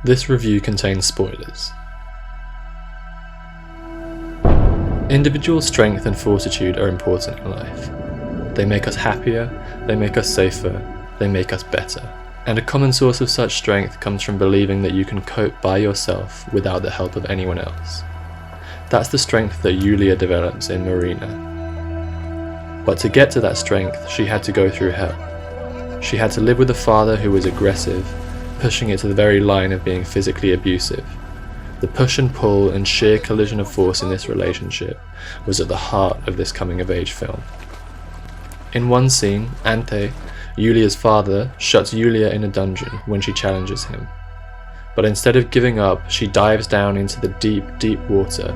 This review contains spoilers. Individual strength and fortitude are important in life. They make us happier, they make us safer, they make us better. And a common source of such strength comes from believing that you can cope by yourself without the help of anyone else. That's the strength that Julia develops in Murina. But to get to that strength, she had to go through hell. She had to live with a father who was aggressive, pushing it to the very line of being physically abusive. The push and pull and sheer collision of force in this relationship was at the heart of this coming-of-age film. In one scene, Ante, Julia's father, shuts Julia in a dungeon when she challenges him. But instead of giving up, she dives down into the deep, deep water.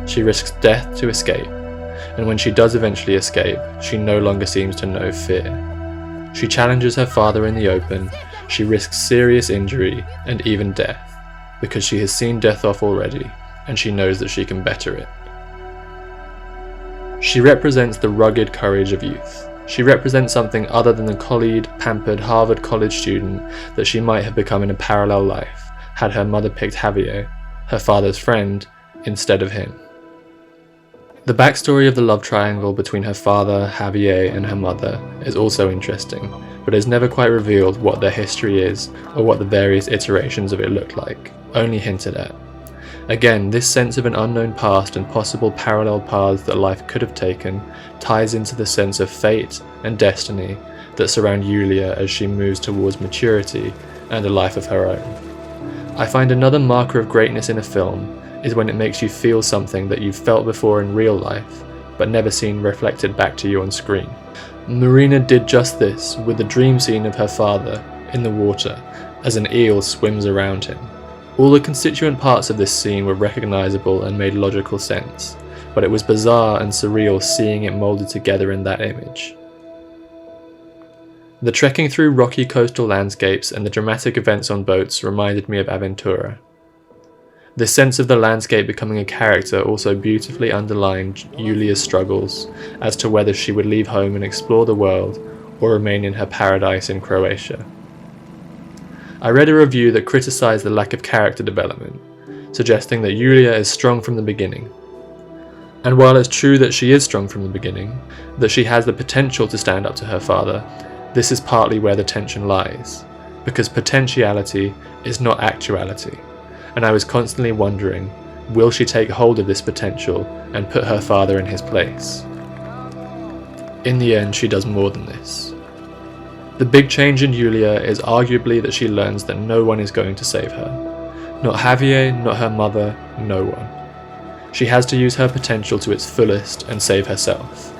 She risks death to escape, and when she does eventually escape, she no longer seems to know fear. She challenges her father in the open, she risks serious injury and even death, because she has seen death off already, and she knows that she can better it. She represents the rugged courage of youth. She represents something other than the collied, pampered Harvard College student that she might have become in a parallel life, had her mother picked Javier, her father's friend, instead of him. The backstory of the love triangle between her father, Javier, and her mother is also interesting, but it's never quite revealed what their history is or what the various iterations of it look like, only hinted at. Again, this sense of an unknown past and possible parallel paths that life could have taken ties into the sense of fate and destiny that surround Julia as she moves towards maturity and a life of her own. I find another marker of greatness in a film is when it makes you feel something that you've felt before in real life, but never seen reflected back to you on screen. Murina did just this with the dream scene of her father in the water as an eel swims around him. All the constituent parts of this scene were recognizable and made logical sense, but it was bizarre and surreal seeing it molded together in that image. The trekking through rocky coastal landscapes and the dramatic events on boats reminded me of Aventura. This sense of the landscape becoming a character also beautifully underlined Julia's struggles as to whether she would leave home and explore the world or remain in her paradise in Croatia. I read a review that criticized the lack of character development, suggesting that Julia is strong from the beginning. And while it's true that she is strong from the beginning, that she has the potential to stand up to her father, this is partly where the tension lies, because potentiality is not actuality, and I was constantly wondering, will she take hold of this potential and put her father in his place? In the end, she does more than this. The big change in Julia is arguably that she learns that no one is going to save her. Not Javier, not her mother, no one. She has to use her potential to its fullest and save herself.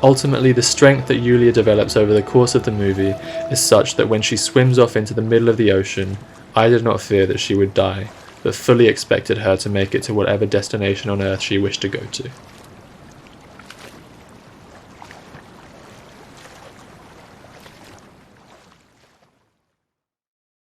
Ultimately, the strength that Julia develops over the course of the movie is such that when she swims off into the middle of the ocean, I did not fear that she would die, but fully expected her to make it to whatever destination on Earth she wished to go to.